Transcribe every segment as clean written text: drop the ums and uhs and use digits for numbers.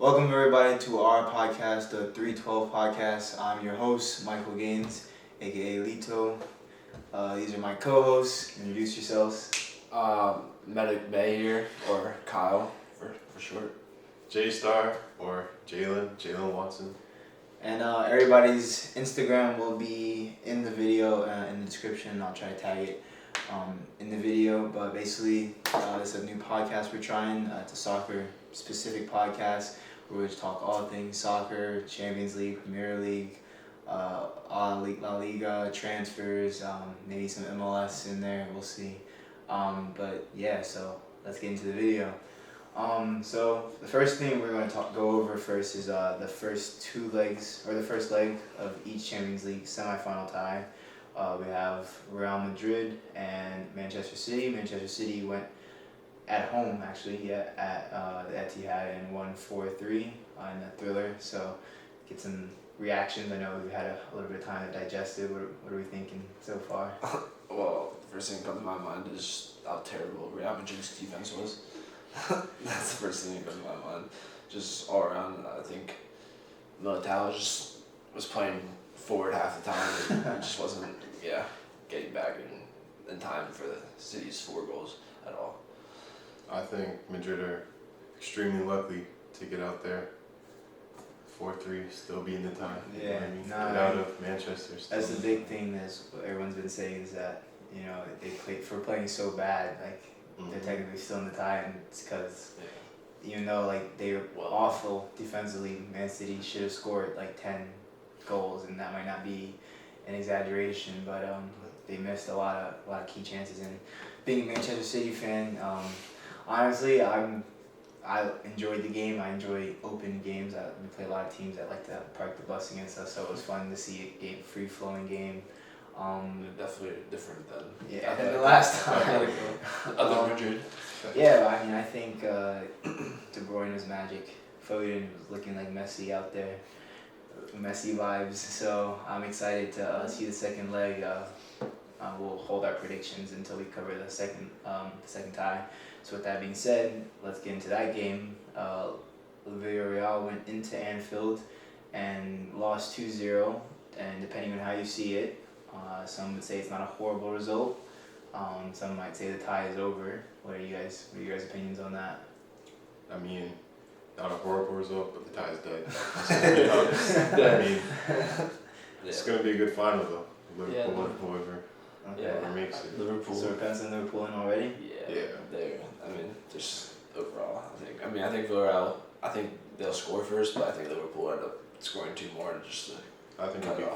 Welcome everybody to our podcast, the 312 podcast. I'm your host, Michael Gaines, aka Lito. These are my co-hosts. Introduce yourselves. Medic Bay here, or Kyle for short. J-Star or Jalen Watson. And everybody's Instagram will be in the video, in the description. I'll try to tag it in the video. But basically, this is a new podcast we're trying. It's a soccer-specific podcast where we just talk all things soccer, Champions League, Premier League, La Liga, transfers, maybe some MLS in there. We'll see. But yeah, so let's get into the video. So the first thing we're going to go over first is the first leg of each Champions League semifinal tie. We have Real Madrid and Manchester City. Manchester City went at home at the Etihad and won 4-3 in a thriller. So get some reactions. I know we've had a little bit of time to digest it. What are we thinking so far? Well, the first thing that comes to my mind is just how terrible Real Madrid's defense was. That's the first thing that comes to my mind. Just all around, I think Militao just was playing forward half the time and he just wasn't, getting back in time for the City's 4 goals at all. I think Madrid are extremely lucky to get out there. 4-3, still be in the time. Yeah, get out of Manchester. That's the big thing. That's what everyone's been saying is that they playing so bad. Like they're technically still in the tie, and it's because even though they were awful defensively, Man City should have scored 10 goals, and that might not be an exaggeration, but they missed a lot of key chances. And being a Manchester City fan, honestly, I enjoyed the game. I enjoy open games. We play a lot of teams that like to park the bus against us, so it was fun to see a free-flowing game. Definitely different than than the last time. Other Madrid. Yeah, I think De Bruyne was magic. Foden was looking like Messi out there. Messi vibes. So I'm excited to see the second leg. We'll hold our predictions until we cover the second tie. So with that being said, let's get into that game. Villarreal went into Anfield and lost 2-0. And depending on how you see it, some would say it's not a horrible result. Some might say the tie is over. What are you guys' opinions on that? I mean, not a horrible result, but the tie is dead. It's going to be a good final though. Liverpool and whoever makes it. Liverpool. So we're penciling Liverpool in already? Yeah. Just overall, I think Villarreal, I think they'll score first, but I think Liverpool will end up scoring 2 more and just I think it'll be 3-1.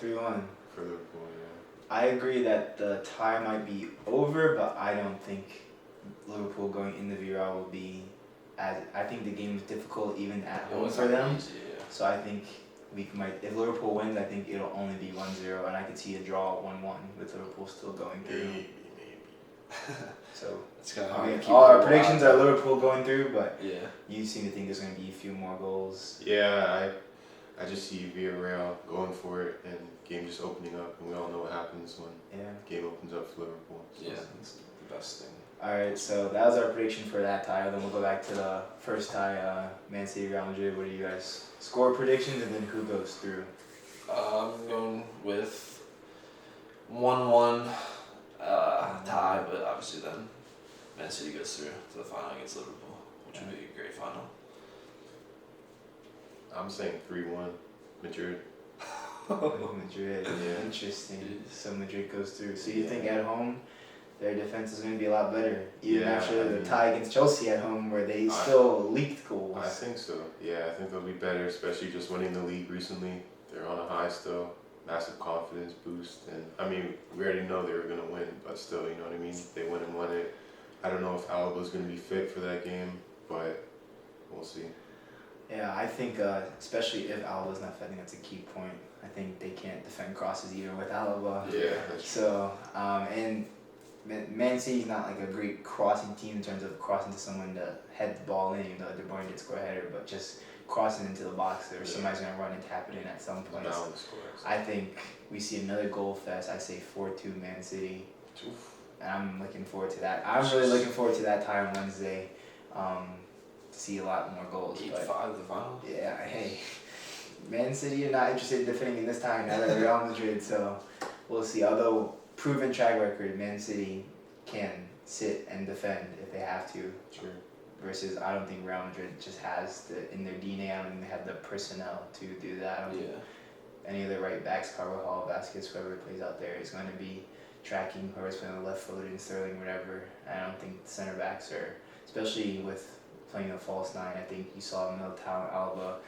3-1. For Liverpool, yeah. I agree that the tie might be over, but I don't think Liverpool going into Villarreal will be I think the game is difficult even at home for them. Easy, yeah. So I think if Liverpool wins, I think it'll only be 1-0, and I could see a draw 1-1 with Liverpool still going through. Maybe. So it's kind of all our predictions are Liverpool going through, but yeah, you seem to think there's going to be a few more goals. Yeah, I just see Villarreal going for it and game just opening up, and we all know what happens when game opens up for Liverpool. So yeah, that's the best thing. Alright, so that was our prediction for that tie. Then we'll go back to the first tie, Man City, Real Madrid. What are you guys? Score predictions and then who goes through? I'm going with 1-1 tie, but obviously then Man City goes through to the final against Liverpool, which would be a great final. I'm saying 3-1 Madrid. Madrid. Yeah. Interesting. So Madrid goes through. So you think at home their defense is going to be a lot better, even after the tie against Chelsea at home, where they still leaked goals. I think so. Yeah, I think they'll be better, especially just winning the league recently. They're on a high still, massive confidence boost, and we already know they were going to win, but still, you know what I mean? They went and won it. I don't know if Alba's going to be fit for that game, but we'll see. Yeah, I think especially if Alba's not fit, I think that's a key point. I think they can't defend crosses even with Alba. Yeah, that's true. So, and Man City's not like a great crossing team in terms of crossing to someone to head the ball in, even though De Bruyne did score a header, but just crossing into the box or somebody's going to run and tap it in at some point. I think we see another goal fest. I say 4-2 Man City. Oof. And I'm looking forward to that. I'm really looking forward to that tie on Wednesday. see a lot more goals. 8-5 the final. Yeah, hey, Man City are not interested in defending this time now that Real Madrid, so we'll see. Although proven track record, Man City can sit and defend if they have to. Sure. Versus, I don't think Real Madrid just has in their DNA. I don't think they have the personnel to do that. I don't think any of the right backs, Carvajal, Vasquez, whoever plays out there, is going to be tracking whoever's playing on the left footed and Sterling, whatever. I don't think the center backs are, especially with playing a false nine. I think you saw Militao, Alba,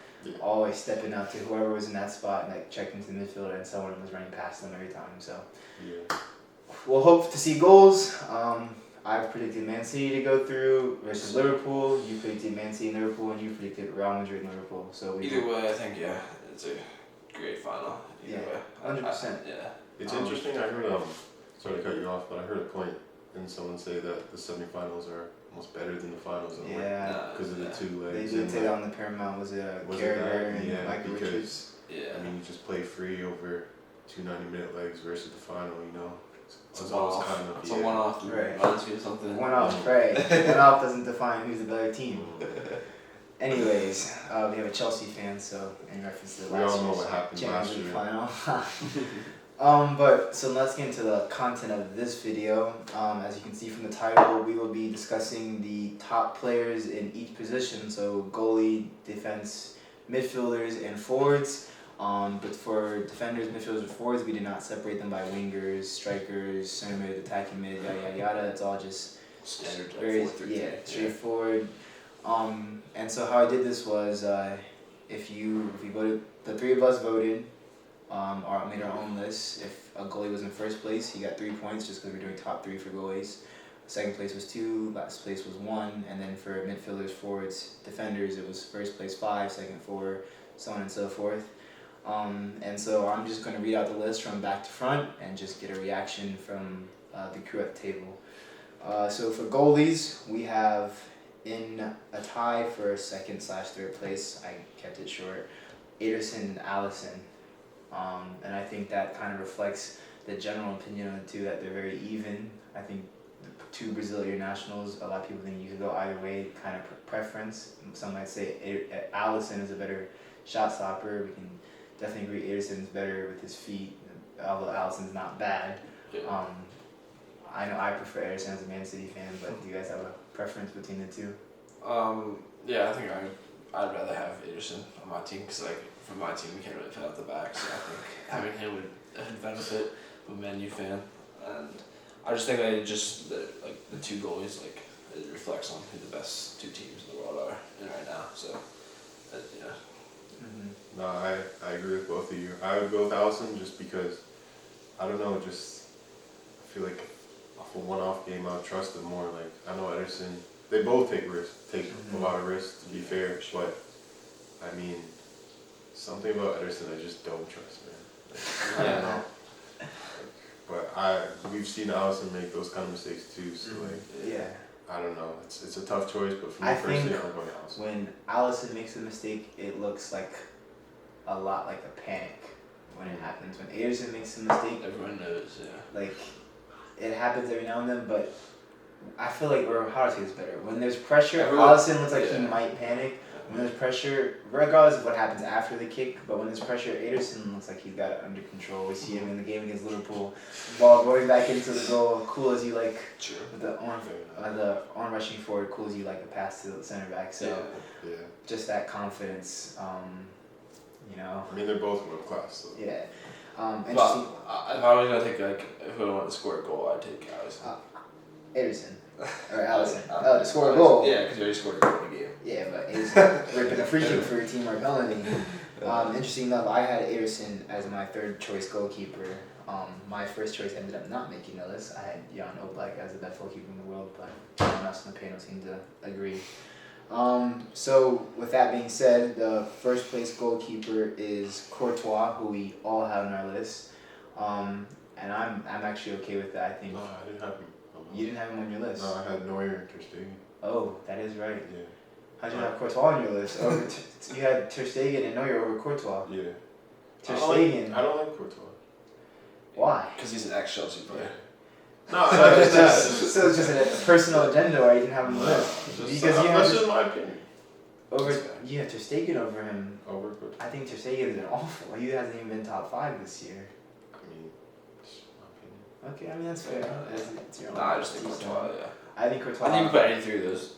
always stepping out to whoever was in that spot and like checking to the midfielder, and someone was running past them every time. So we'll hope to see goals. I've predicted Man City to go through versus Liverpool. You predicted Man City and Liverpool, and you predicted Real Madrid and Liverpool. So either way, I think it's a great final. Either way, 100%. Yeah. It's interesting. I heard sorry to cut you off, but I heard a point and someone say that the semifinals are almost better than the finals. Because of the two legs. They did say that on the Paramount. Was it Carragher and Michael Richards? Yeah. I mean, you just play free over 2 90-minute legs versus the final. You know. It's a one-off. It's a one-off. Right. Reminds me of something. One-off, right. One-off doesn't define who's the better team. Anyways, we have a Chelsea fan, so in reference to the last year's Champions League final. But so let's get into the content of this video. As you can see from the title, we will be discussing the top players in each position. So goalie, defense, midfielders, and forwards. But for defenders, midfielders, and forwards, we did not separate them by wingers, strikers, center mid, attacking mid, yada yada yada. It's all just standard, very straightforward. And so how I did this was, if you voted, the three of us voted, or made our own list. If a goalie was in first place, he got 3 points just because we're doing top 3 for goalies. Second place was 2, last place was 1, and then for midfielders, forwards, defenders, it was first place 5, second 4, so on and so forth. And so I'm just going to read out the list from back to front and just get a reaction from the crew at the table. So for goalies, we have in a tie for second/third place, I kept it short, Ederson and Alisson. And I think that kind of reflects the general opinion of the two, that they're very even. I think the two Brazilian nationals, a lot of people think you could go either way, kind of preference. Some might say Alisson is a better shot stopper. We can definitely agree Ederson's better with his feet, although Alisson's not bad. I know I prefer Ederson as a Man City fan, but do you guys have a preference between the two? Yeah, I think I'd rather have Ederson on my team, because like for my team we can't really fit out the back, so I think having him would benefit. I'm a Man U fan, and I just think the two goalies, like it reflects on who the best two teams in the world are in right now. So No, I agree with both of you. I would go with Alisson just because, I don't know, just I feel like off a one-off game I would trust them more. Like I know Ederson, they both take a lot of risks, to be fair, but I mean, something about Ederson I just don't trust, man. Like, I don't know. But we've seen Alisson make those kind of mistakes too, so I don't know. It's a tough choice, but for me personally, I'm going Alisson. When Alisson makes a mistake, it looks like a lot like a panic when it happens. When Ederson makes a mistake, everyone knows, like it happens every now and then, but I feel like, or how to say this better, when there's pressure, Alisson looks like he might panic. When there's pressure, regardless of what happens after the kick, but when there's pressure, Ederson looks like he's got it under control. We see him in the game against Liverpool, ball going back into the goal, cool as you like, with the arm rushing forward, cool as you like the pass to the center back. So just that confidence, I mean, they're both world class. So. Yeah. Interesting. But if I was gonna take if I want to score a goal, I'd take Alisson. Ederson. Or Alisson. To score a goal. Yeah, because he already scored a goal in the game. Yeah, but Ederson ripping a free kick for your team or penalty. Interesting enough, I had Ederson as my third choice goalkeeper. My first choice ended up not making the list. I had Jan Oblak as the best goalkeeper in the world, but everyone else on the panel seemed to agree. So with that being said, the first place goalkeeper is Courtois, who we all have on our list. And I'm actually okay with that. I think. No, I didn't have him. You didn't have him on your list. No, I had Neuer and Ter Stegen. Oh, that is right. Yeah. How'd you have Courtois on your list? You had Ter Stegen and Neuer over Courtois. Yeah. Ter Stegen. I don't like Courtois. Why? Because he's an ex-Chelsea player. No, so it's just a personal agenda why you didn't have him on the list. That's just my opinion. Over, That's fair. yeah, Ter Stegen over him. Over, but I think Ter Stegen's been awful. He hasn't even been top 5 this year. I mean, it's my opinion. Okay, I mean that's fair. It's your own Nah, I just think decent. Courtois, yeah. I think Courtois. I think you can put any three of those.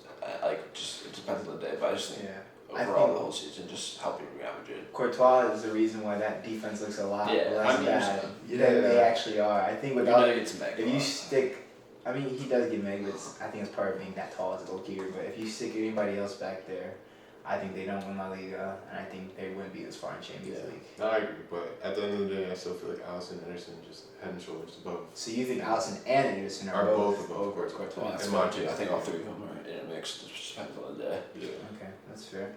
Just it depends on the day, but I just think Yeah. I overall think- the whole season just helping Real Madrid. Courtois is the reason why that defense looks a lot Yeah, less 100%. bad Yeah. than they actually are. I think You without know it's Meg. if you stick, I mean he does get Meg, but I think it's part of being that tall as a goalkeeper. But if you stick anybody else back there, I think they don't win La Liga, and I think they wouldn't be as far in Champions Yeah. League. No, I agree, but at the end of the day, I still feel like Alisson and Ederson just head and shoulders above. So you think Alisson and Ederson are, Are both both above over Courtois. Courtois? That's in fine my too. I case, think yeah. all three of them are in a mix. It just depends on the day. Yeah. Okay, that's fair.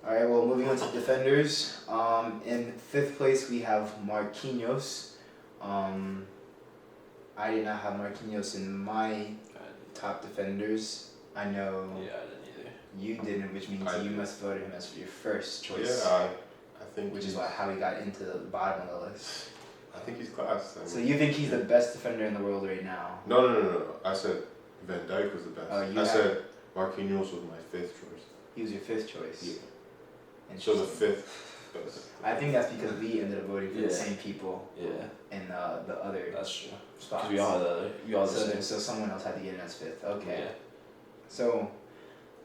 All right, well, moving on to defenders. In 5th place, we have Marquinhos. I did not have Marquinhos in my top defenders. I know Yeah, I didn't either. you didn't, which means I you did. must vote him as your first choice. Yeah, I think Which is he's- why how he got into the bottom of the list. I think he's class. I mean, So you think he's the best defender in the world right now? No. I said Van Dijk was the best. Oh, you I had- said Marquinhos was my 5th choice. He was your 5th choice. Yeah. So the Interesting. 5th best. I think that's because we ended up voting for the Yeah. same people Yeah, in the other that's true. spots. Because we all had the So, same. so someone else had to get in as 5th. Okay. Yeah. So,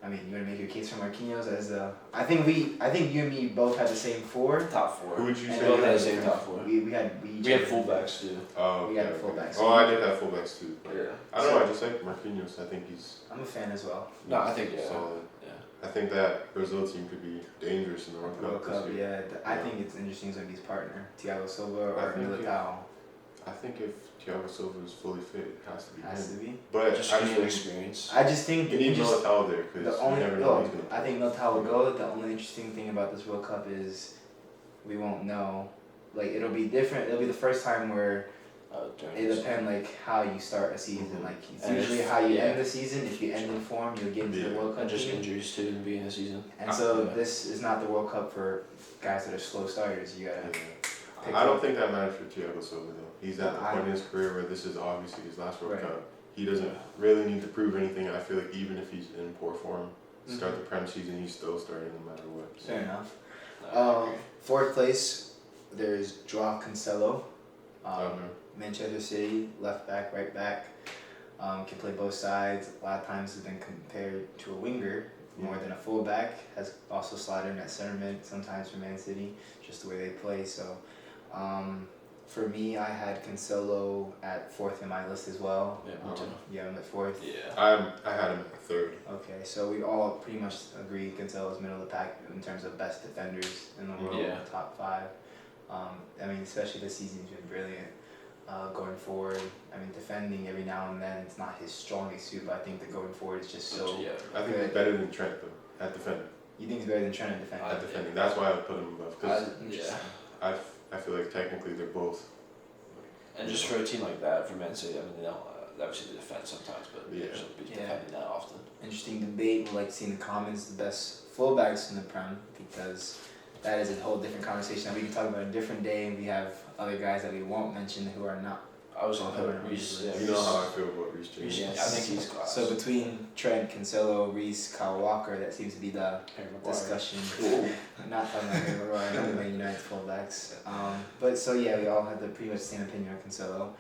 I mean, you want to make your case for Marquinhos as the? I think you and me both had the same 4. Top four. Who would you And say? We both you had the had? same top four. We each We had had- fullbacks too. Oh, We had okay, the okay. fullbacks. Oh, I did have fullbacks too. Yeah. I don't know. I just like Marquinhos. I think he's I'm a fan as well. No, I think yeah. solid. Yeah. I think that Brazil team could be dangerous in the World World Cup Cup, this year. yeah. I think it's interesting to be his partner, Thiago Silva I or think Militao. I think if Thiago Silva is fully fit, it has to be Has to him. be. But Just I because of mean, experience. I just think you need just, Militao there because the you only never know who's no, gonna I think Militao will go. The only interesting thing about this World Cup is we won't know. Like it'll be different. It'll be the first time where During it this- depends like how you start a season. Mhm. Like it's And usually if- how you yeah. end the season. If you end in form, you'll get into the Yeah. World Cup And just team. injuries too in the beginning of the season. And so Yeah. this is not the World Cup for guys that are slow starters. You gotta pick I don't up. think that matters for Thiago Silva though. He's at the I- point in his career where this is obviously his last World Right. Cup. He doesn't really need to prove anything. I feel like even if he's in poor form, start the Prem season, he's still starting no matter what. Fair enough. No, I agree. 4th place, there's Joao Cancelo. Okay. Manchester City, left back, right back. Can play both sides. A lot of times has been compared to a winger more than a fullback. Has also slotted in at center mid sometimes for Man City, just the way they play. So, for me, I had Cancelo at 4th in my list as well. Yeah, me too. Yeah, I'm at 4th. Yeah. I had him at 3rd. Okay, so we all pretty much agree Cancelo's middle of the pack in terms of best defenders in the world, Yeah. top 5. I mean, especially this season, he's been brilliant. Going forward, I mean, defending every now and then, it's not his strongest suit, but I think that going forward is just so. Yeah. I think he's better than Trent though at defending. You think he's better than Trent at defending? At defending, that's why I put him above. Because Yeah. I feel like technically they're both. And just for a team like that, for Man City, I mean, they don't obviously they defend sometimes, but Yeah. they shouldn't be Yeah. defending that often. Interesting debate. We'd like to see in the comments the best fullbacks in the Prem, because that is a whole different conversation that we can talk about a different day. And we have other guys that we won't mention who are not. I was gonna put Reece. Yeah, You know how I feel about Reece Reece, James. I think he's class. So between Trent, Cancelo, Reece, Kyle Walker, that seems to be the Harry Maguire. discussion. Ooh. Not talking about Harry Maguire, not Man United fullbacks. But so yeah, we all had the pretty much the same opinion on Cancelo.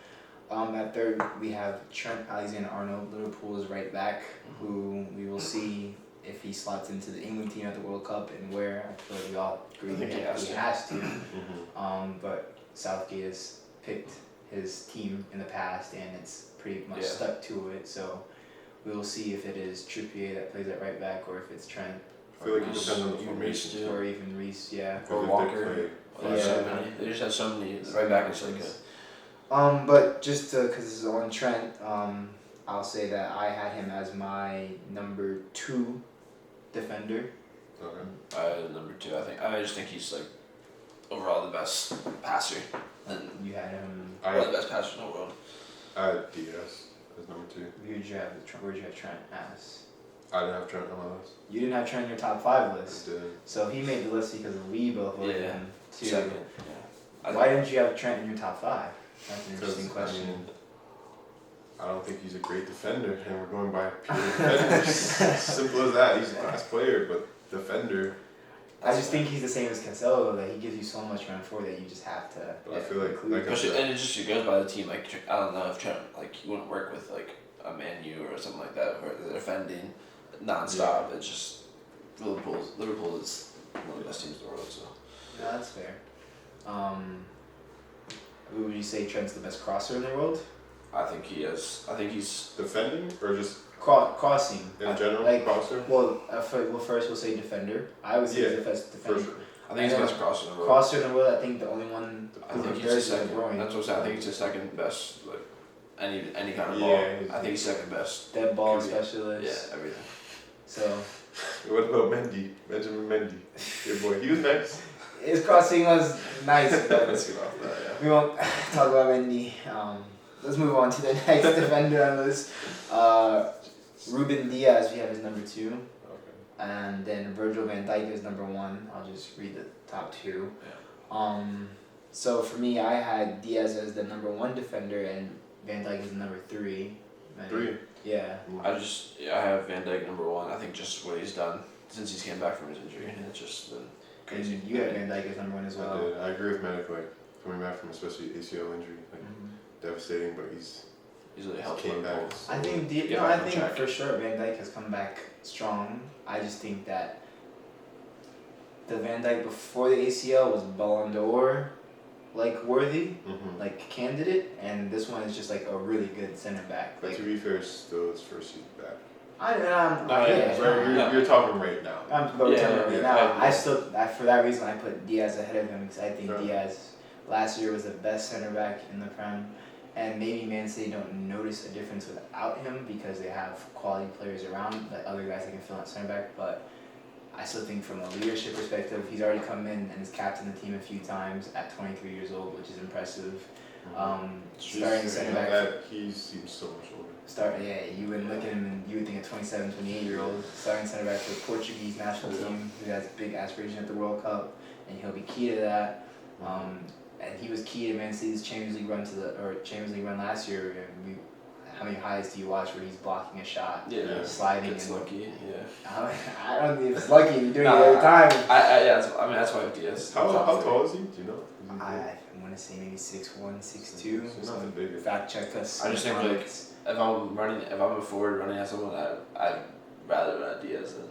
At 3rd, we have Trent Alexander-Arnold, Liverpool's right back, who we will see if he slots into the England team at the World Cup and where. I feel like we all agree I think that he he has has to. But Southgate has picked his team in the past and it's pretty much Yeah. stuck to it. So we will see if it is Trippier that plays at right back or if it's Trent I feel like it Reece, depends on the even formation. Reece, or even Reece. Yeah. Because Or if they Walker. play- There's so Yeah. many. They just have so many. Right back is like But just because this is on Trent, I'll say that I had him as my number 2 defender. Okay. number 2. I just think he's like overall the best passer and You had him. I one of the best passers in the world. had Diaz as number 2. Where'd you have Trent as? I didn't have Trent on my list. You didn't have Trent in your top 5 I list. didn't. So he made the list because we both voted Yeah. him too. Second. Yeah. Why didn't you have Trent in your top 5? That's an interesting Because, question. I mean, I don't think he's a great defender, and we're going by pure defenders. Simple as that. He's a class player, but defender. I just think he's the same as Cancelo, that he gives you so much run for that you just have to. But I feel like Especially, and it goes by the team. Like I don't know if Trent, like he wouldn't work with like a Man U or something like that where they're defending nonstop. It's just Liverpool is one of the best teams in the world. So Yeah, that's fair. Who would you say Trent's the best crosser in the world? I think he is. I think he's defending or just Crossing. in general, Like, crosser. well, first we'll say defender. I would say he's the best For defender. sure. I think he's the best crosser in the world. Crosser in the world, I think the only one. I think he's the second. That's what I'm saying. I think he's the second best. Like any kind of ball. I think he's second best. Dead ball Could be. specialist. Yeah, everything. So. What about Mendy? Benjamin Mendy. Your boy. He was nice. His crossing was nice, but Let's get off that. Yeah. we won't talk about Mendy. Let's move on to the next defender on this. Ruben Diaz, we have as number 2. Okay. And then Virgil van Dijk is number 1. I'll just read the top 2. Yeah. So for me, I had Diaz as the number 1 defender and Van Dijk as the number 3. 3. Yeah. I have Van Dijk number 1. I think just what he's done since he's came back from his injury, and it's just been crazy. And you had Van Dijk as number 1 as well. I did. I agree with Medic. Like coming back from especially ACL injury, like devastating, but he's really helped came Liverpool. back. I think back on I think track. for sure Van Dijk has come back strong. I just think that the Van Dijk before the ACL was Ballon d'Or like worthy, like candidate, and this one is just like a really good center back. But Like to be fair, still his first season back. You're You're talking right now. I'm talking right yeah, now. I still for that reason I put Diaz ahead of him because I think Sure. Diaz last year was the best center back in the Prem, and maybe Man City don't notice a difference without him because they have quality players around, like other guys that can fill out center back. But I still think from a leadership perspective, he's already come in and has captained the team a few times at 23 years old, which is impressive. Starting center back. He seems so much older. You would look at him and you would think a 27, 28-year-old starting center back for the Portuguese national team who has big aspirations at the World Cup, and he'll be key to that. And he was key to Man City's Champions League run last year. And how many highlights do you watch where he's blocking a shot, sliding, It's and lucky. Yeah. I don't think it's lucky. You're doing it every time. That's why Diaz. How tall is he? Do you know? I want to say maybe 6'1", 6'2". So nothing big. Fact check us. I just think like if I'm a forward running at someone, I'd rather run at Diaz than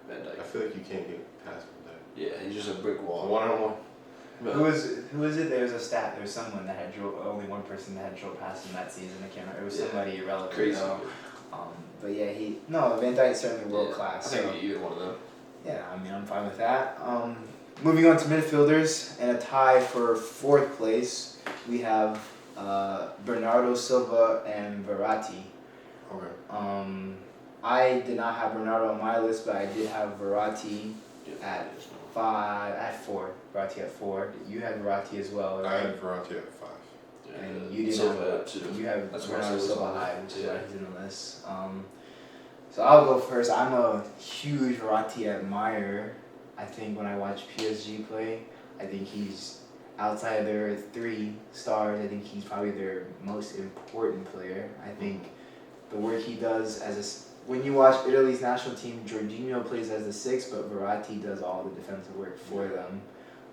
Van Dijk. I feel like you can't get past from that. Yeah, he's just a brick wall. 1-on-1. Who is it? There was a stat. There was someone that had only one person that had drove past him that season. I can't remember. It was somebody irrelevant. Crazy. Though. But yeah, Van Dijk's certainly world class. I think either one of them. Yeah, I mean I'm fine with that. Moving on to midfielders and a tie for 4th place, we have Bernardo, Silva, and Verati. Okay. I did not have Bernardo on my list, but I did have Verati at 4. Verati at 4. You had Verati as well, right? I had Verati at 5. And you didn't Silva at 2. You have That's where Bernardo Silva's Silva on. high, which is why he's in the list. So I'll go first. I'm a huge Verati admirer. I think when I watch PSG play, I think he's outside of their 3 stars. I think he's probably their most important player. I think the work he does when you watch Italy's national team, Jorginho plays as the 6, but Verati does all the defensive work for them.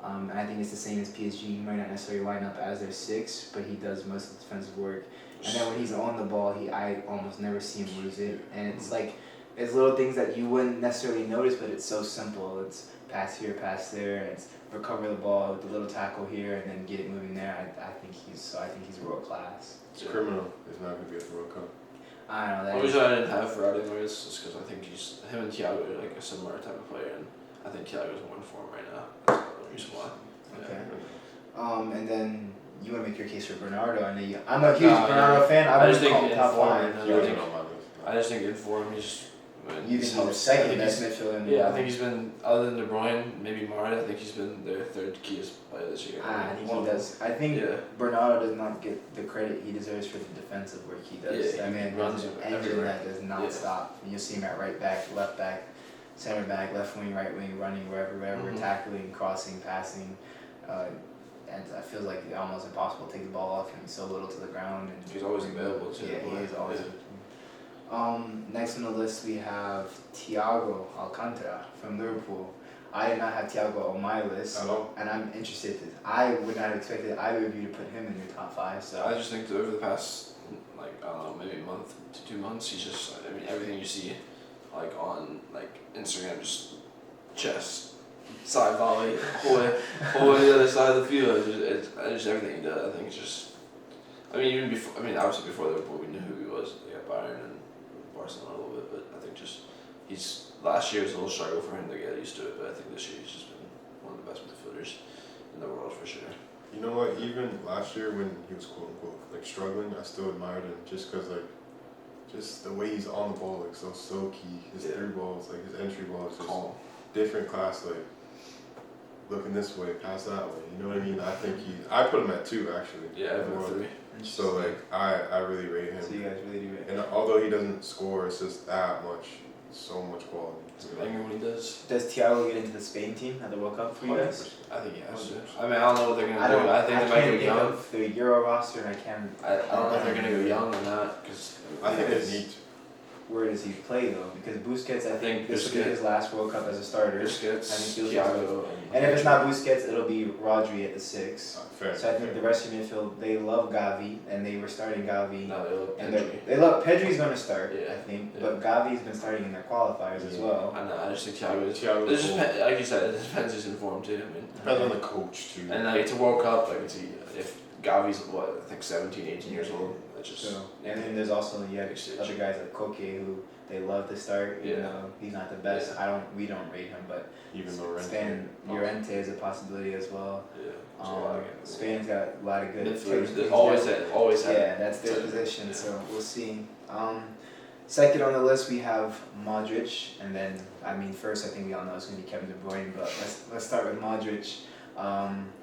And I think it's the same as PSG. He might not necessarily line up as their 6, but he does most of the defensive work. And then when he's on the ball, I almost never see him lose it. And it's like, it's little things that you wouldn't necessarily notice, but it's so simple. It's pass here, pass there, and it's recover the ball with a little tackle here, and then get it moving there. I think he's world class. It's criminal. He's not going to be at the World Cup. I don't know. The reason I didn't have Verati anyways is because I think him and Thiago are like a similar type of player, and I think Thiago's in one form right now. That's the reason why. Okay. And then you want to make your case for Bernardo. I know I'm a huge Bernardo fan. I just wouldn't think call him top 5. He wasn't on my list. I just think in form You think he's the second best midfielder in the Yeah, world? I think he's been, other than De Bruyne, maybe Mara, I think he's been their 3rd keyest player this year. I think he does. I think Bernardo does not get the credit he deserves for the defensive work he does. Yeah, That man runs an engine everywhere. that does not stop. You'll see him at right back, left back, center back, left wing, right wing, running wherever, tackling, crossing, passing. And I feel like it's almost impossible to take the ball off him. He's so little to the ground. And he's always available too. Yeah, he is always. Next on the list we have Thiago Alcantara from Liverpool. I did not have Thiago on my list, and I'm interested. I would not have expected either of you to put him in your top 5. So I just think that over the past, like, I don't know, maybe a month to 2 months, he's just, I mean, everything you see, like, on, like, Instagram, just chest, side volley, whole way the other side of the field. It's just everything he does. I think it's just, I mean, even before, I mean, obviously before Liverpool, we knew who he was. They got Bayern and Barcelona a little bit, but I think just, last year was a little struggle for him to get used to it, but I think this year he's just been one of the best midfielders in the world for sure. You know what? Even last year when he was quote unquote like struggling, I still admired him just because like, just the way he's on the ball, like so key. His through balls, like his entry ball is just Calm. different class. Like looking this way, pass that way. You know what I mean? I think I put him at 2 actually. Yeah, I've been 3. So like I really rate him. So you guys really do rate him. And although he doesn't score assist that much, so much quality. It's amazing when he does. Does Thiago get into the Spain team at the World Cup for you guys? I think he has to. I mean, I don't know what they're gonna do. I think they might can't go think young. of the Euro roster, and I can't. I don't know if they're gonna go young or not, because I think they need to. Where does he play though? Because Busquets, I think this will be Busquets. his last World Cup as a starter. Busquets, I think he'll Thiago, And if it's not Busquets, it'll be Rodri at the 6. Fair. So I think the rest of your midfield, they love Gavi, and they were starting Gavi. No, they look And Pedri. they love Pedri's going to start, Yeah. I think, Yeah. but Gavi's been starting in their qualifiers as well. I know. I just think Thiago. Thiago It just cool. like you said, it depends who's in form too. I mean, Depends on the coach too. and like it's a World Cup. Like it's if Gavi's what I think 17, 18 years old. That's just. So, and then there's also Big stage. other guys like Koke who they love to start. Yeah. You know, he's not the best. We don't rate him, but Even though Spain, Llorente is a possibility as well. Yeah. there's a lot of Spain's got a lot of good midfielders. technical- Always had. Yeah, that's their technical, position. yeah. So we'll see. Second on the list we have Modric, and then I mean first I think we all know it's gonna be Kevin De Bruyne, but let's start with Modric.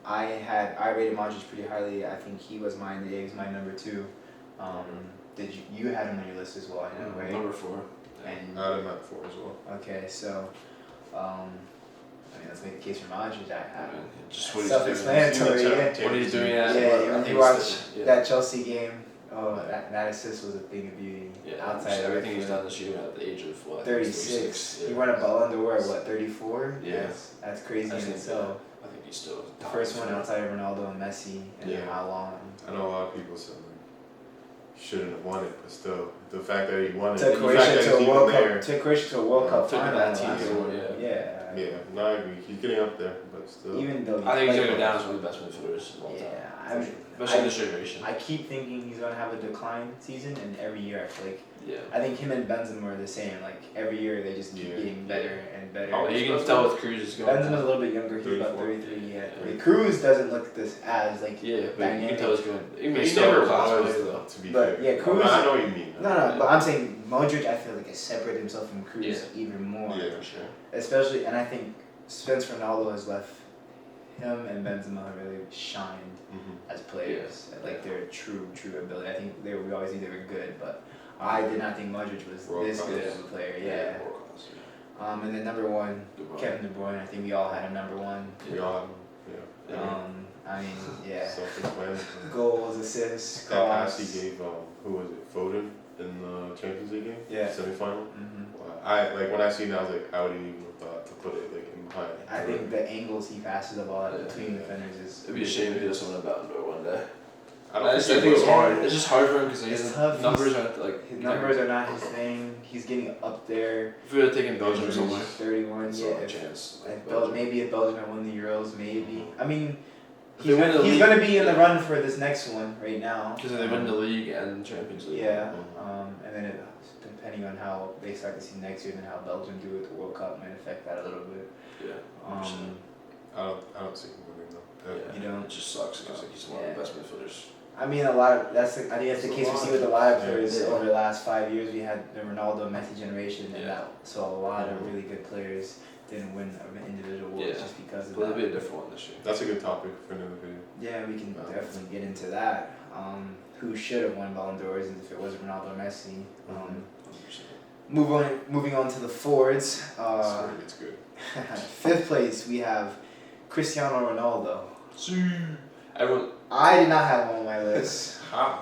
I rated Modric pretty highly. I think he was mine. He was my number 2. Did you had him on your list as well? I know, right? Number 4. And I had him at 4 as well. okay, so I mean let's make the case for Modric. Just what he's doing. Self-explanatory. Yeah. What he's doing at. Yeah, I when think you he's watch still- yeah. that Chelsea game, that assist was a thing of beauty. Yeah, outside of everything he's it. done this year at the age of what? 36. Yeah. He won a Ballon d'Or at what, 34? Yeah. That's crazy I in think, itself. I think he's still The first one outside of Ronaldo and Messi, and Yeah. how long? I know a lot of people said like shouldn't have won it, but still the fact that he won it, Took and the fact Croatia that to he's a even World there. Cup. Took Croatia to a World Cup Took final. that last team year. to it, Yeah. Yeah, no, I agree. He's getting up there, but still. Even though I think he's gonna like- go down as one of the best midfielders of all time. Yeah, Especially this generation. I keep thinking he's gonna have a decline season, and every year I feel like Yeah. I think him and Benzema are the same. Like every year they just keep Yeah. getting better and better. Oh, you can tell with Cruz is going. Benzema's a little bit younger. He's about 34. 33. Yeah. Yeah. Cruz doesn't look this as like. Yeah, but you dynamic. can tell he's going. I mean, He he's still never a class was, player though. to be But, fair. yeah, Cruz- I know what you mean. No, but I'm saying Modric. I feel like has separated himself from Cruz Yeah. even more. Yeah. For sure. Especially, and I think Spencer Ronaldo has left. Him and Benzema have really shined Mhm. as players, like their true ability. I think we always knew they were good, but I did not think Modric was World this class. good of a player. Yeah. World class, yeah. And then number 1, De Bruyne. Kevin De Bruyne. I think we all had him number 1. We all have him. Yeah. I mean, yeah. Self-explanatory. Goals, assists, That pass cross. he gave, who was it, Foden in the Champions League game? Yeah. Semi-final? Mhm. I like when I seen that I was like I wouldn't even have thought to put it like in behind. I think the angles he passes the ball at Yeah. between defenders is. It'd be a shame if he doesn't win a Ballon d'Or one day. I I don't just think think it's he will. hard. It's just hard for him because It's his tough. numbers aren't like. His numbers are not his thing. He's getting up there. If we would have taken Belgium Injuries. somewhere, 31. it's Yeah. a chance. Maybe if Belgium had won the Euros, maybe. I mean, If they win the he's league- gonna be in the yeah. run for this next one right now. Because they win the league and Champions League. Yeah. And then depending on how they start to see next year and how Belgium do with the World Cup might affect that a little bit. Yeah. 100%. I don't see him winning though. Yeah. You don't? It just sucks because like, he's one of the best midfielders. I mean, I think that's the It's case a we lot. see with a lot of players Yeah. over the last 5 years. We had the Ronaldo, Messi generation, and Yeah. so a lot of really good players didn't win individual awards Yeah. just because of But it'll be that. a different one this year. That's a good topic for another video. Yeah, we can definitely get into that. Who should have won Ballon d'Ors if it was Ronaldo or Messi? 100%. Moving on to the forwards. It's good. 5th place we have Cristiano Ronaldo. Everyone. I did not have him on my list. How?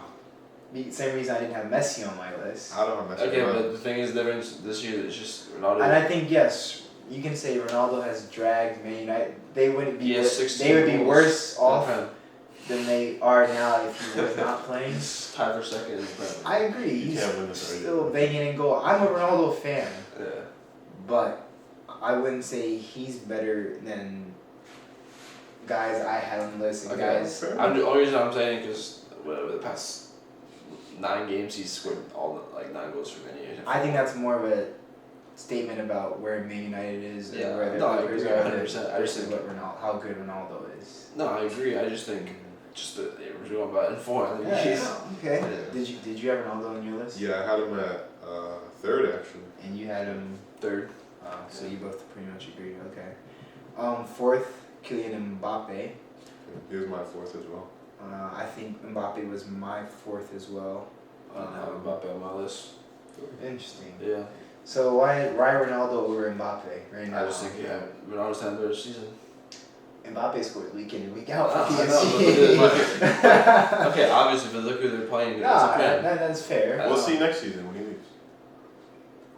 Same reason I didn't have Messi on my list. I don't have Messi. Okay, but the thing is, the difference this year is just Ronaldo. And I think yes, you can say Ronaldo has dragged Man United. They wouldn't be. He has Worse, 16 they would be goals. worse off Okay. than they are now if he was not playing. He's tied for second in the Premier. I agree. You He's can't win this already. still banging in goal. I'm a Ronaldo fan, Yeah. but I wouldn't say he's better than guys I had on the list. And Okay. guys, Fair. The only reason I'm saying because whatever the past 9 games he's scored all like 9 goals for Man United. I think that's more of a statement about where Man United is Yeah. and where their No, I players agree, are 100%. I just versus think- what how good Ronaldo is. No, I agree. I just think just the we're going about in form. I think Yeah, he's okay. Yeah. Did you have Ronaldo on your list? Yeah, I had him at third actually. And you had him. third. So you both pretty much agreed. Okay. Fourth, Kylian Mbappe. He was my fourth as well. I think Mbappe was my fourth as well. I don't have Mbappe on my list. Interesting. Yeah. So why Ronaldo over Mbappe right now? I just think Ronaldo's had a better season. Mbappe scores week in and week out for I know, PSG. but okay, obviously, but look who they're playing. No, It's a fan. that's fair. We'll see next season when he leaves.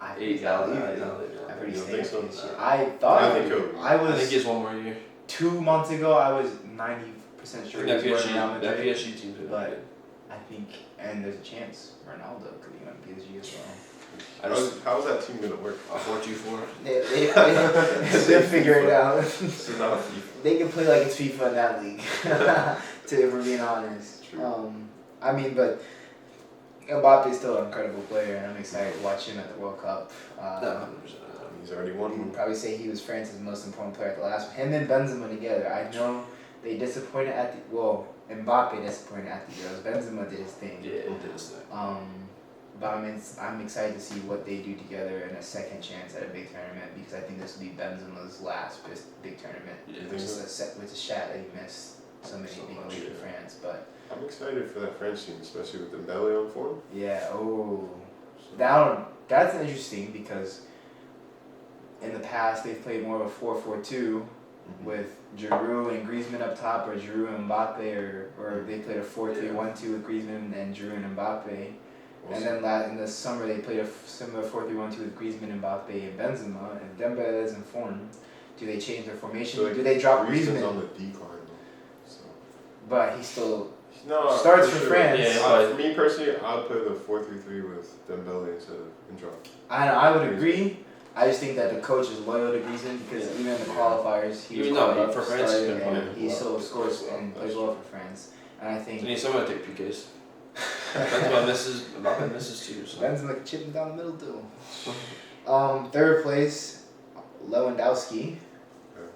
I think He's he's not not leaving. leaving. I heard he's You don't staying think for so? this year. I thought I think he'll. I I was think he has one more year. 2 months ago. I was 90% sure he That was working Real PSG, that Madrid. PSG team's really But good. I think, and there's a chance Ronaldo could be on PSG as well. I just How's that team gonna work? a 4-2-4. They'll figure it out. This is not FIFA. They can play like it's FIFA in that league. If we're being honest. True. I mean, but Mbappe is still an incredible player, and I'm excited to watch him at the World Cup. No, 100%. He's already won You one. would probably say he was France's most important player at the last one. Him and Benzema together. I know they disappointed at the Mbappe disappointed at the Euros. Benzema did his thing. Yeah, it did his thing. But I'm excited to see what they do together in a second chance at a big tournament because I think this will be Benzema's last big tournament. Yeah, think Which so? is a shat that he missed so many So being much, away from yeah. France. But I'm excited for that French team, especially with Dembele on form. yeah, So, that's interesting because in the past they've played more of a 4-4-2 with Giroud and Griezmann up top, or Giroud and Mbappe, or they played a 4-3-1-2 with Griezmann and Giroud and Mbappe. we'll And see. then in the summer they played a similar 4-3-1-2 with Griezmann, Mbappe, and Benzema. And Dembele is in form. Do they change their formation? So, like, Do they drop Griezmann's Griezmann? on the decline though. So. But he still No, starts for sure. France. Yeah, For me personally, I'd play the 4-3-3 with Dembele instead of Indra. I would agree. I just think that the coach is loyal to Griezmann because Yeah. even in the qualifiers, he Even was though called he- up for for France, he's starting, been and playing he well. still scores Well, and that's plays well for France. And I think So you need someone to take PKs. Mbappe misses too. So. Benzema chipping down the middle too. Third place, Lewandowski.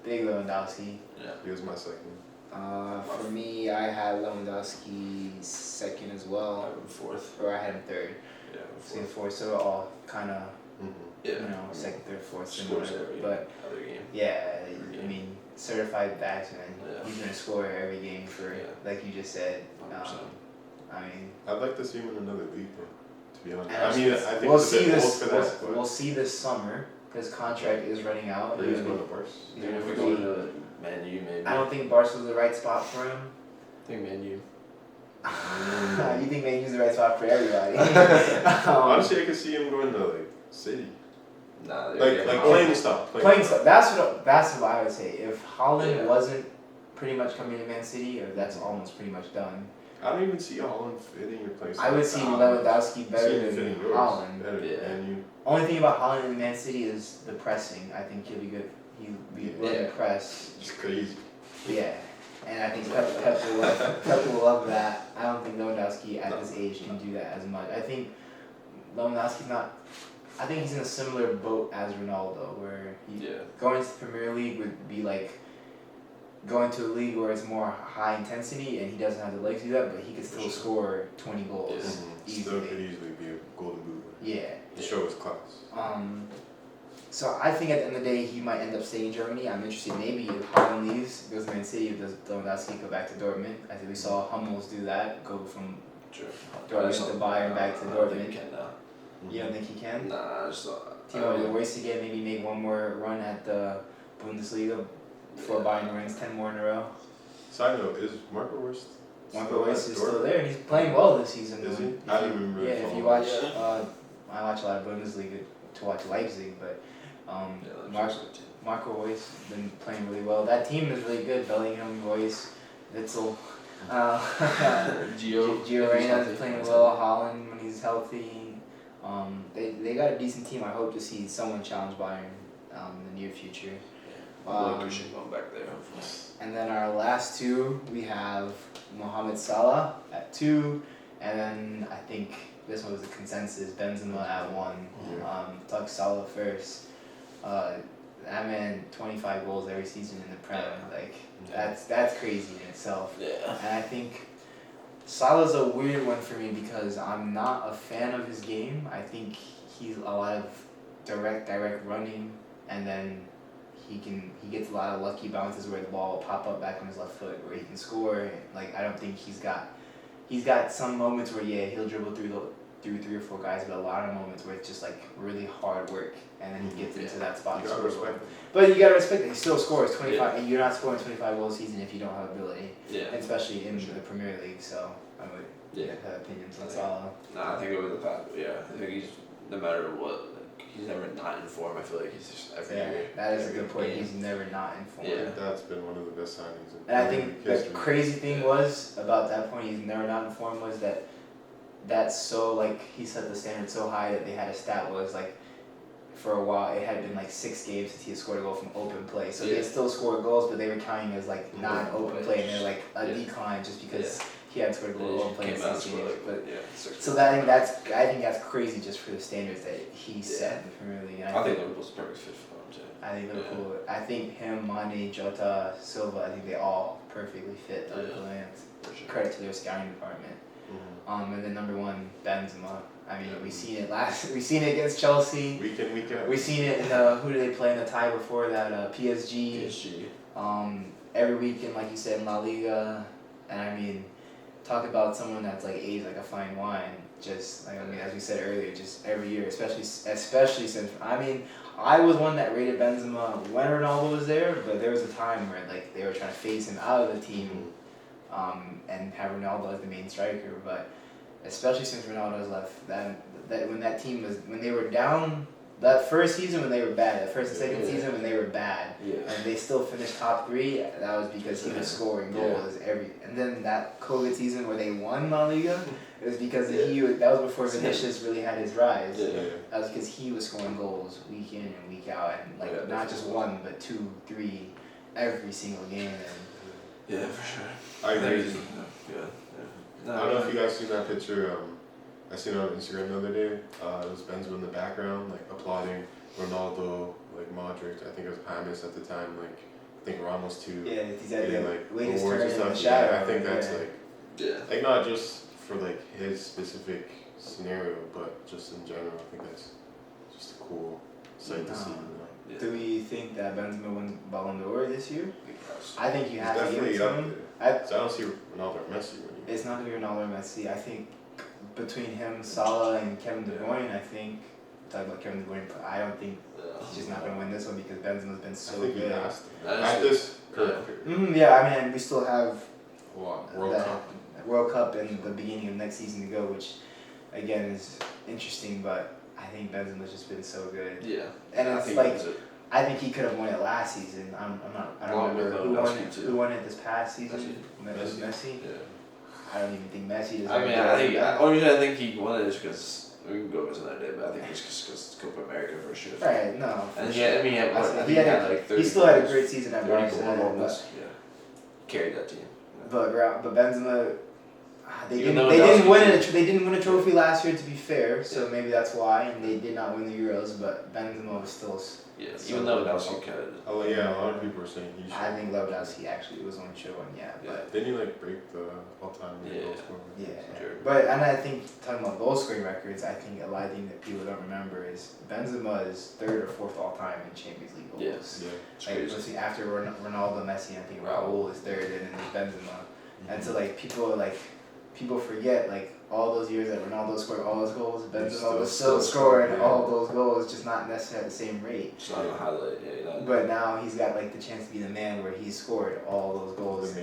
Big Lewandowski. Yeah. He was my second. For me, I had Lewandowski second as I well, have him fourth. or I had him third. Yeah, See, fourth. fourth, so we're all kind of Yeah. second, third, fourth, similar. Scores every But other game. yeah, Every I game. mean, certified batsman. Yeah. He's gonna score every game for, Yeah. like you just said. 100%. I mean, I'd like to see him in another league though, to be honest. and I mean, I think we'll it's a see bit old this. for that, but We'll see this summer. His contract is running out. he's going to Barca. Even if we go to Man U, maybe. I don't think Barca's the right spot for him. I think Man U. You think Man U's the right spot for everybody? Honestly, I could see him going to like City, Nah, like playing stuff. Playing stuff. That's what I would say. If Holland Yeah. wasn't pretty much coming to Man City, or that's almost pretty much done. I don't even see Holland fitting your place. I would see Lewandowski better than Holland. Better Yeah. than you. Only thing about Holland and Man City is the pressing. I think he'll be good. He'll be willing to Yeah. press. It's crazy. Yeah. And I think Pep will love that. I don't think Lewandowski at this age can do that as much. I think Lewandowski's not. I think he's in a similar boat as Ronaldo, where he Yeah. going to the Premier League would be like going to a league where it's more high intensity, and he doesn't have the legs to do that, but he could still Sure. score 20 goals. Still Easily. could easily be a golden boot. Yeah. To show his class. So I think at the end of the day, he might end up staying in Germany. I'm interested. Maybe if Holland leaves, goes to Man City, does Lewandowski go back to Dortmund? I think we saw Hummels do that, go from Sure. Dortmund to Bayern back to I Dortmund. think he can now. You don't think he can? Nah, I just thought. Timo will waste again, maybe make one more run at the Bundesliga before Bayern wins 10 more in a row. Side note, is Marco Rust Marco Reus is still there, and he's playing well this season. Is he? If I you- don't remember. Yeah, if you watch, I watch a lot of Bundesliga to watch Leipzig, but Marco Reus has been playing really well. That team is really good. Bellingham, Reus, Witzel, Gio Reyna is playing well. Holland when he's healthy. They got a decent team. I hope to see someone challenge Bayern in the near future. Christian going back there, hopefully. And then our last two, we have Mohamed Salah at 2, and then I think this one was the consensus, Benzema at 1. Talk Salah first. That man, 25 goals every season in the Prem. Like that's crazy in itself. Yeah. And I think Salah's a weird one for me because I'm not a fan of his game. I think he's a lot of direct running, and then he gets a lot of lucky bounces where the ball will pop up back on his left foot where he can score. Like I don't think he's got some moments where he'll dribble through 3 or 4 guys, but a lot of moments where it's just like really hard work, and then he gets into that spot. You gotta respect him. But you gotta respect that he still scores 25, and you're not scoring 25 goals a season if you don't have ability, especially in the Premier League. So I would have opinions on Salah. Nah, I think over the past, I think he's no matter what. He's never not in form. I feel like he's just every year. That is a good point. He's never not in form. Yeah. That's been one of the best signings. And I think the crazy thing was about that point, he's never not in form, was that's so like he set the standard so high that they had a stat was like for a while it had been like 6 games since he had scored a goal from open play. So they still scored goals, but they were counting as like non-open play, and they're like a decline just because he hadn't scored a goal open play in 6 games. So I think that's crazy just for the standards that he set in the Premier League. And I think Liverpool's a perfect fit for him too. I think Liverpool. I think him, Mane, Jota, Silva. I think they all perfectly fit the plans. Sure. Credit to their scouting department. And then number 1, Benzema. I mean, we seen it against Chelsea. Week in. We seen it in who did they play in the tie before that? PSG. Every weekend, like you said, in La Liga. And I mean, talk about someone that's like aged like a fine wine. Just like as we said earlier, just every year, especially since I was one that rated Benzema when Ronaldo was there, but there was a time where like they were trying to phase him out of the team, and have Ronaldo as the main striker. But especially since Ronaldo's left, that when they were down that first season when they were bad, that first and second season when they were bad, and they still finished top 3, that was because he was scoring goals and then that COVID season where they won La Liga, it was because that was before Vinicius really had his rise. That was because he was scoring goals week in and week out, and like not just 1 but 2, 3 every single game. Yeah, for sure. I agree. I don't know if you guys seen that picture. I seen it on Instagram the other day. It was Benzema in the background, like applauding Ronaldo, like Modric. I think it was James at the time. Like I think Ramos too. Yeah, he's at getting, the like latest awards turn and in the stuff. shadow. I think that's like not just for like his specific scenario, but just in general. I think that's just a cool sight to see. You know? Do we think that Benzema wins Ballon d'Or this year? I think you He's have to give it definitely to up him. there. So I don't see Ronaldo or Messi winning. It's not going to be Ronaldo or Messi. I think between him, Salah, and Kevin De Bruyne, talk about Kevin De Bruyne, but I don't think he's just not going to win this one because Benzema's been so I think good. he has to. At this current period. We still have World Cup. in the beginning of next season to go, which again is interesting, but I think Benzema's just been so good. Yeah. And it's like, I think he could have won it last season. I don't remember who won it this past season. Messi. Yeah. I don't even think Messi is. I think he won it just because we can go over another day, but I think it's just because Copa America for sure. Right. No. And he still had a great season at Barcelona. Carried that team. But Benzema, they didn't win a trophy last year, to be fair. So maybe that's why, and they did not win the Euros. But Benzema was still. Even though Lewandowski kind of. Oh yeah, a lot of people are saying he should. I think Lewandowski actually was on show one, but didn't he like break the all-time goal scorer? Yeah. But I think talking about goal scoring records, I think a lot of things that people don't remember is Benzema is 3rd or 4th all time in Champions League goals. Yeah. Let's see, after Ronaldo, Messi, I think Raul is 3rd, and then there's Benzema. And so people forget all those years that Ronaldo scored all those goals, Benzema was still scoring all those goals, just not necessarily at the same rate. It's not a highlight, But now he's got the chance to be the man where he scored all those goals.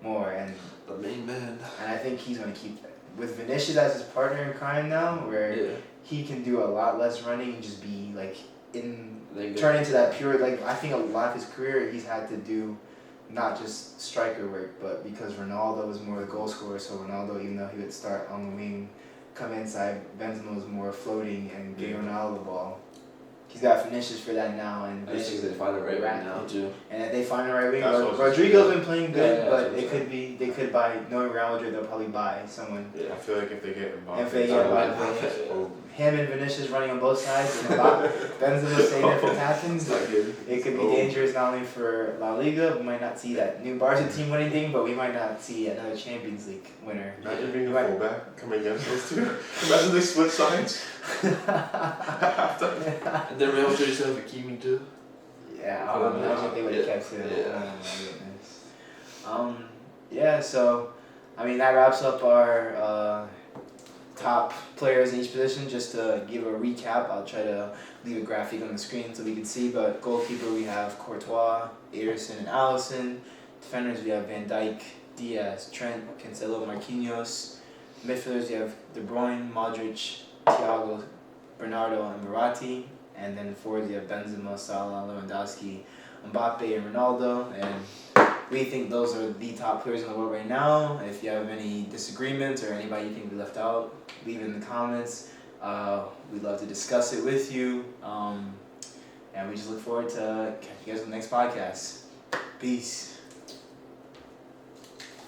more. And The main man. I think he's going to keep that. With Vinicius as his partner in crime now, where he can do a lot less running and just be like turn into that pure, like I think a lot of his career he's had to do not just striker work, but because Ronaldo was more the goal scorer, so Ronaldo, even though he would start on the wing, come inside, Benzema was more floating and give Ronaldo the ball. He's got Vinicius for that now, and I just think they find the right wing now too. And if they find the right wing, That's what Rodrigo's been playing good, Yeah, but that's it could be they could buy, knowing Real Madrid, they'll probably buy someone. Yeah. I feel like if they get Mbappe, If they get Mbappe, him and Vinicius running on both sides, and Benzema staying there for captains, it could be dangerous not only for La Liga. We might not see that new Barca team win anything, but we might not see another Champions League winner. Imagine being a fullback coming against those two. Imagine they split sides. And then Real Madrid used to have Hakimi too. Yeah, I would imagine they would have kept him. Yeah. Oh my goodness. Yeah, so, I mean, that wraps up our top players in each position. Just to give a recap, I'll try to leave a graphic on the screen so we can see. But goalkeeper, we have Courtois, Ederson, and Alisson. Defenders, we have Van Dijk, Diaz, Trent, Cancelo, Marquinhos. Midfielders, we have De Bruyne, Modric, Thiago, Bernardo, and Verati. And then forwards, you have Benzema, Salah, Lewandowski, Mbappe, and Ronaldo. And we think those are the top players in the world right now. If you have any disagreements or anybody you think we left out, leave it in the comments. We'd love to discuss it with you. And we just look forward to catching you guys on the next podcast. Peace.